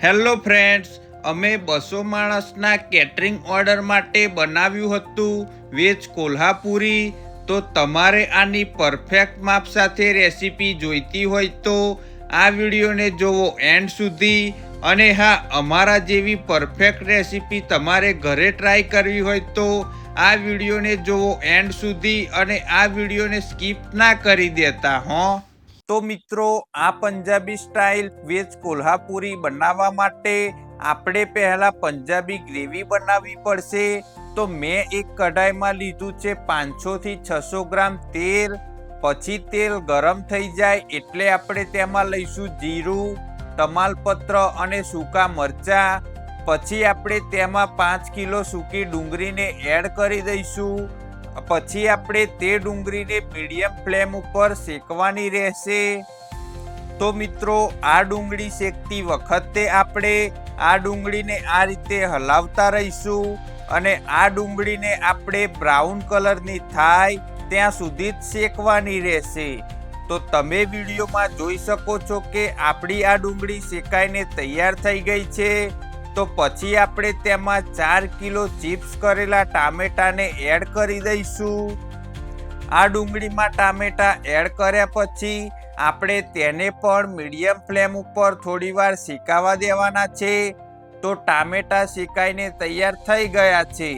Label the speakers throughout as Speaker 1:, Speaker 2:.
Speaker 1: Hello friends, અમે 200 માણસના catering order માટે બનાવ્યું હતું વેજ કોલ્હાપુરી. તો તમારે આની પરફેક્ટ માપ સાથે રેસીપી જોઈતી હોય તો આ વિડીયોને જોવો એન્ડ સુધી. અને હા, અમારા જેવી પરફેક્ટ રેસીપી તમારે ઘરે ટ્રાય કરવી હોય તો આ વિડીયોને જોવો એન્ડ સુધી અને આ વિડીયોને સ્કીપ ના કરી દેતા હો. તો મિત્રો, આ પંજાબી સ્ટાઇલ વેજ કોલ્હાપુરી બનાવવા માટે આપણે પહેલા પંજાબી ગ્રેવી બનાવવી પડશે. તો મેં એક કઢાઈમાં લીધું છે 500 થી 600 ગ્રામ તેલ. પછી તેલ ગરમ થઈ જાય એટલે આપણે તેમાં લઈશું જીરું, તમાલપત્ર અને સૂકા મરચાં. પછી આપણે તેમાં 5 કિલો સૂકી ડુંગળીને એડ કરી દઈશું. પછી આપણે તે ડુંગળીને મીડિયમ ફ્લેમ ઉપર શેકવાની રહેશે. તો મિત્રો, આ ડુંગળી શેકતી વખતે આપણે આ ડુંગળીને આ રીતે હલાવતા રહીશું અને આ ડુંગળીને આપણે બ્રાઉન કલરની થાય ત્યાં સુધી જ શેકવાની રહેશે. તો તમે વિડીયોમાં જોઈ શકો છો કે આપણી આ ડુંગળી શેકાઈને તૈયાર થઈ ગઈ છે. તો પછી આપણે તેમાં 4 કિલો ચિપ્સ કરેલા ટામેટાને એડ કરી દઈશું. આ ડુંગળીમાં ટામેટા એડ કર્યા પછી આપણે તેને પણ મીડિયમ ફ્લેમ ઉપર થોડીવાર શેકાવા દેવાના છે. તો ટામેટા શેકાઈને તૈયાર થઈ ગયા છે.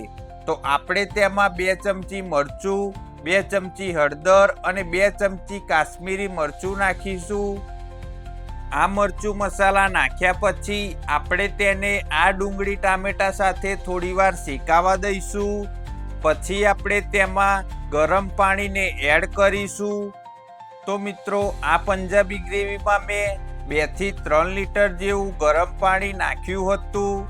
Speaker 1: તો આપણે તેમાં 2 ચમચી મરચું, 2 ચમચી હળદર અને 2 ચમચી કાશ્મીરી મરચું નાખીશું. આ મરચું મસાલા નાખ્યા પછી આપણે તેને આ ડુંગળી ટામેટા સાથે થોડીવાર શેકાવા દઈશું. પછી આપણે તેમાં ગરમ પાણીને એડ કરીશું. તો મિત્રો, આ પંજાબી ગ્રેવીમાં મેં 2 થી 3 લીટર જેવું ગરમ પાણી નાખ્યું હતું.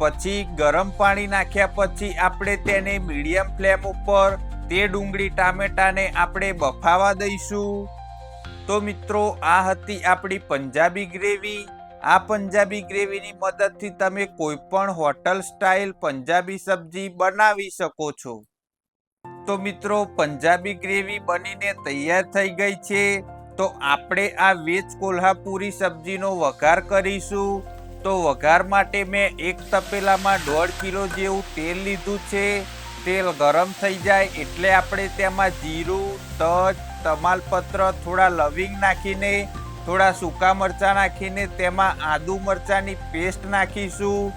Speaker 1: પછી ગરમ પાણી નાખ્યા પછી આપણે તેને મીડિયમ ફ્લેમ ઉપર તે ડુંગળી ટામેટાને આપણે બફાવા દઈશું. તો મિત્રો, આ હતી આપણી પંજાબી ગ્રેવી. આ પંજાબી ગ્રેવીની મદદથી તમે કોઈ પણ હોટલ સ્ટાઇલ પંજાબી સબ્જી બનાવી શકો છો. તો મિત્રો, પંજાબી ગ્રેવી બનીને તૈયાર થઈ ગઈ છે. તો આપણે આ વેજ કોલ્હાપુરી સબ્જીનો વઘાર કરીશું. તો વઘાર માટે મેં એક તપેલામાં 1.5 કિલો જેવું તેલ લીધું છે. તેલ ગરમ થઈ જાય એટલે આપણે તેમાં જીરું, તજ, તમાલપત્ર, થોડા લવિંગ નાખીને, થોડા સૂકા મરચાં નાખીને તેમાં આદુ મરચાંની પેસ્ટ નાખીશું.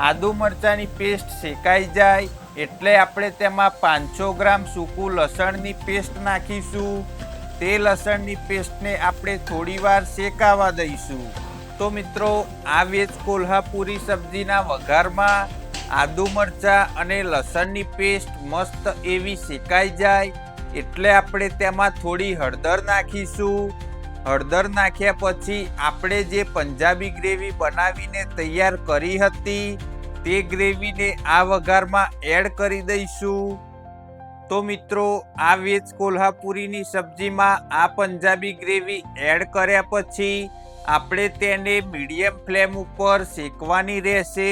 Speaker 1: આદુ મરચાંની પેસ્ટ શેકાઈ જાય એટલે આપણે તેમાં 500 ગ્રામ સૂકું લસણની પેસ્ટ નાખીશું. તે લસણની પેસ્ટને આપણે થોડીવાર શેકાવા દઈશું. તો મિત્રો, આ વેજ કોલ્હાપુરી સબ્જીના વઘારમાં આદુ મરચાં અને લસણની પેસ્ટ મસ્ત એવી શેકાઈ જાય એટલે આપણે તેમાં થોડી હળદર નાખીશું. હળદર નાખ્યા પછી આપણે જે પંજાબી ગ્રેવી બનાવીને તૈયાર કરી હતી તે ગ્રેવીને આ વઘારમાં એડ કરી દઈશું. તો મિત્રો, આ વેજ કોલ્હાપુરીની સબ્જીમાં આ પંજાબી ગ્રેવી એડ કર્યા પછી આપણે તેને મીડિયમ ફ્લેમ ઉપર શેકવાની રહેશે.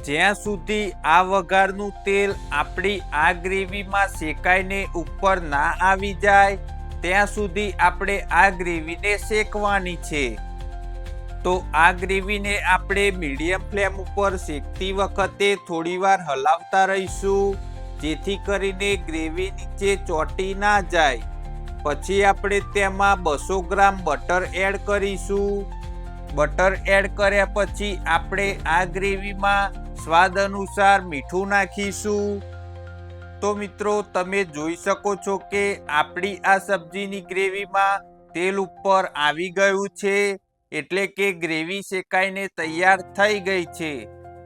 Speaker 1: જ્યાં સુધી આ વઘારનું તેલ આપણી આ ગ્રેવીમાં શેકાઈને ઉપર ના આવી જાય ત્યાં સુધી આપણે આ ગ્રેવીને શેકવાની છે. તો આ ગ્રેવીને આપણે મીડિયમ ફ્લેમ ઉપર શેકતી વખતે થોડીવાર હલાવતા રહીશું જેથી કરીને ગ્રેવી નીચે ચોંટી ના જાય. પછી આપણે તેમાં 200 ગ્રામ બટર એડ કરીશું. બટર એડ કર્યા પછી આપણે આ ગ્રેવીમાં સ્વાદ અનુસાર મીઠું નાખીશું. તો મિત્રો, તમે જોઈ શકો છો કે આપણી આ સબ્જીની ગ્રેવીમાં તેલ ઉપર આવી ગયું છે એટલે કે ગ્રેવી શેકાઈને તૈયાર થઈ ગઈ છે.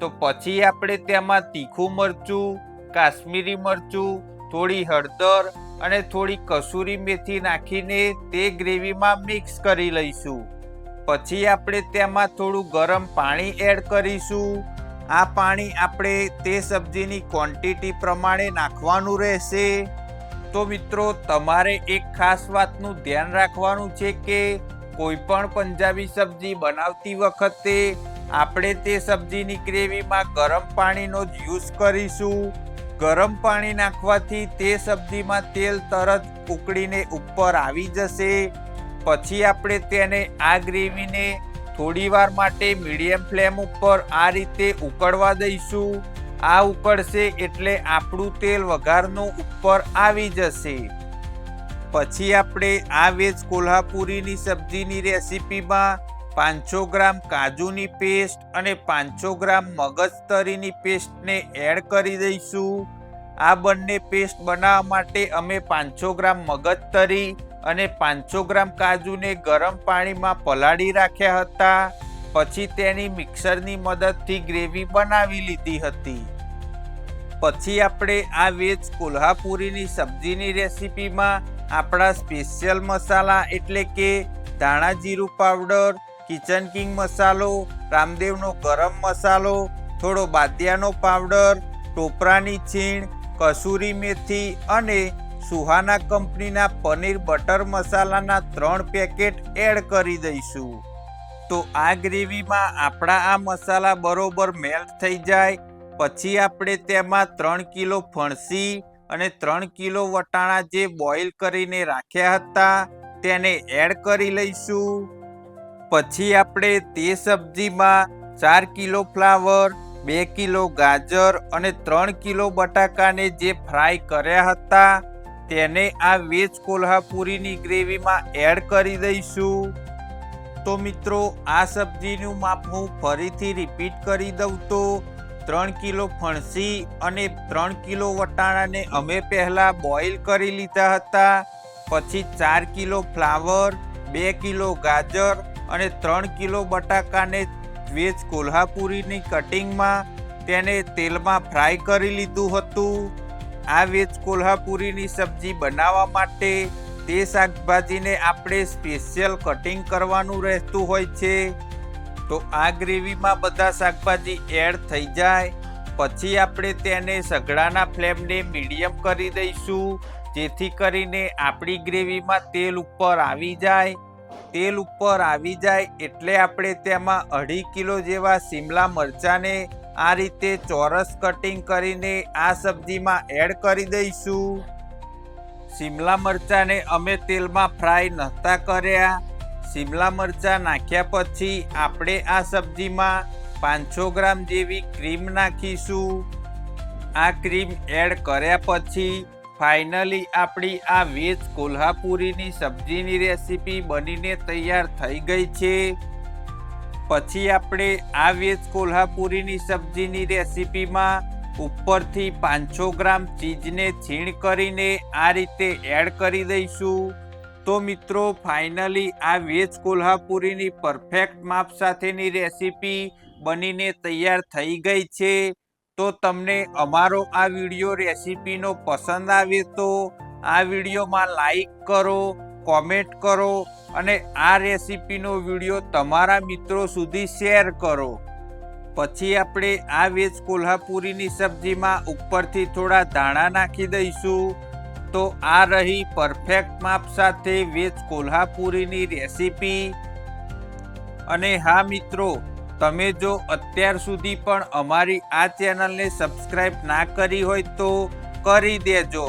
Speaker 1: તો પછી આપણે તેમાં તીખું મરચું, કાશ્મીરી મરચું, થોડી હળદર અને થોડી કસૂરી મેથી નાખીને તે ગ્રેવીમાં મિક્સ કરી લઈશું. પછી આપણે તેમાં થોડું ગરમ પાણી એડ કરીશું. આ પાણી આપણે તે સબ્જીની ક્વોન્ટિટી પ્રમાણે નાખવાનું રહેશે. તો મિત્રો, તમારે એક ખાસ વાતનું ધ્યાન રાખવાનું છે કે કોઈ પણ પંજાબી સબ્જી બનાવતી વખતે આપણે તે સબ્જીની ગ્રેવીમાં ગરમ પાણીનો જ યુઝ કરીશું. ગરમ પાણી નાખવાથી તે સબ્જીમાં તેલ તરત ઉકળીને ઉપર આવી જશે. પછી આપણે તેને આ ગ્રેવીને થોડીવાર માટે મીડિયમ ફ્લેમ ઉપર આ રીતે ઉકળવા દઈશું. આ ઉકળશે એટલે આપણું તેલ વઘારનું ઉપર આવી જશે. પછી આપણે આ વેજ કોલ્હાપુરીની સબ્જીની રેસીપીમાં 500 ગ્રામ કાજુની પેસ્ટ અને 500 ગ્રામ મગજતરીની પેસ્ટને એડ કરી દઈશું. આ બંને પેસ્ટ બનાવવા માટે અમે 500 ગ્રામ મગજતરી અને 500 ગ્રામ કાજુને ગરમ પાણીમાં પલાળી રાખ્યા હતા. પછી તેની મિક્સરની મદદથી ગ્રેવી બનાવી લીધી હતી. પછી આપણે આ વેજ કોલ્હાપુરીની સબ્જીની રેસીપીમાં આપણા સ્પેશિયલ મસાલા એટલે કે ધાણા જીરું પાવડર, કિચન કિંગ મસાલો, રામદેવનો ગરમ મસાલો, થોડો બાદિયાનો પાવડર, ટોપરાની છીણ, કસૂરી મેથી અને સુહાના કંપનીના પનીર બટર મસાલાના 3 પેકેટ એડ કરી દઈશું. તો આ ગ્રેવીમાં આપણા આ મસાલા બરોબર મેલ્ટ થઈ જાય પછી આપણે તેમાં 3 કિલો ફણસી અને 3 કિલો વટાણા જે બોઇલ કરીને રાખ્યા હતા તેને એડ કરી લઈશું. પછી આપણે તે સબ્જીમાં 4 કિલો ફ્લાવર, 2 કિલો ગાજર અને 3 કિલો બટાકાને જે ફ્રાય કર્યા હતા તેને આ વેજ કોલ્હાપુરીની ગ્રેવીમાં એડ કરી દઈશું. તો મિત્રો આ સબ્જીનું માપ હું ફરીથી રિપીટ કરી દઉં તો 3 કિલો ફણસી અને 3 કિલો વટાણાને અમે પહેલાં બોઇલ કરી લીધા હતા. પછી 4 કિલો ફ્લાવર, 2 કિલો ગાજર અને 3 કિલો બટાકાને વેજ કોલ્હાપુરીની કટિંગમાં તેને તેલમાં ફ્રાય કરી લીધું હતું. આ વેજ કોલ્હાપુરીની સબ્જી બનાવવા માટે તે શાકભાજીને આપણે સ્પેશિયલ કટિંગ કરવાનું રહેતું હોય છે. તો આ ગ્રેવીમાં બધા શાકભાજી એડ થઈ જાય પછી આપણે તેને સઘળાના ફ્લેમને મીડિયમ કરી દઈશું જેથી કરીને આપણી ગ્રેવીમાં તેલ ઉપર આવી જાય. તેલ ઉપર આવી જાય એટલે આપણે તેમાં 2.5 કિલો જેવા શિમલા મરચાંને આ રીતે ચોરસ કટિંગ કરીને આ સબ્જીમાં એડ કરી દઈશું. શિમલા મરચાંને અમે તેલમાં ફ્રાય નહોતા કર્યા. શિમલા મરચાં નાખ્યા પછી આપણે આ સબ્જીમાં 500 ગ્રામ જેવી ક્રીમ નાખીશું. આ ક્રીમ એડ કર્યા પછી ફાઇનલી આપણી આ વેજ કોલ્હાપુરીની સબ્જીની રેસીપી બનીને તૈયાર થઈ ગઈ છે. પછી આપણે આ વેજ કોલ્હાપુરીની સબ્જીની રેસીપીમાં ઉપરથી 500 ગ્રામ ચીઝને છીણ કરીને આ રીતે એડ કરી દઈશું. તો મિત્રો ફાઇનલી આ વેજ કોલ્હાપુરીની પરફેક્ટ માપ સાથેની રેસીપી બનીને તૈયાર થઈ ગઈ છે. તો તમને અમારો આ વિડીયો રેસીપીનો પસંદ આવે તો આ વિડીયોમાં લાઈક કરો, કોમેન્ટ કરો અને આ રેસીપીનો વિડીયો તમારા મિત્રો સુધી શેર કરો. પછી આપણે આ વેજ કોલ્હાપુરીની સબ્જીમાં ઉપરથી થોડા ધાણા નાખી દઈશું. તો આ રહી પરફેક્ટ માપ સાથે વેજ કોલ્હાપુરીની રેસીપી. અને હા મિત્રો, તમે જો અત્યાર સુધી પણ અમારી આ ચેનલને સબસ્ક્રાઈબ ના કરી હોય તો કરી દેજો.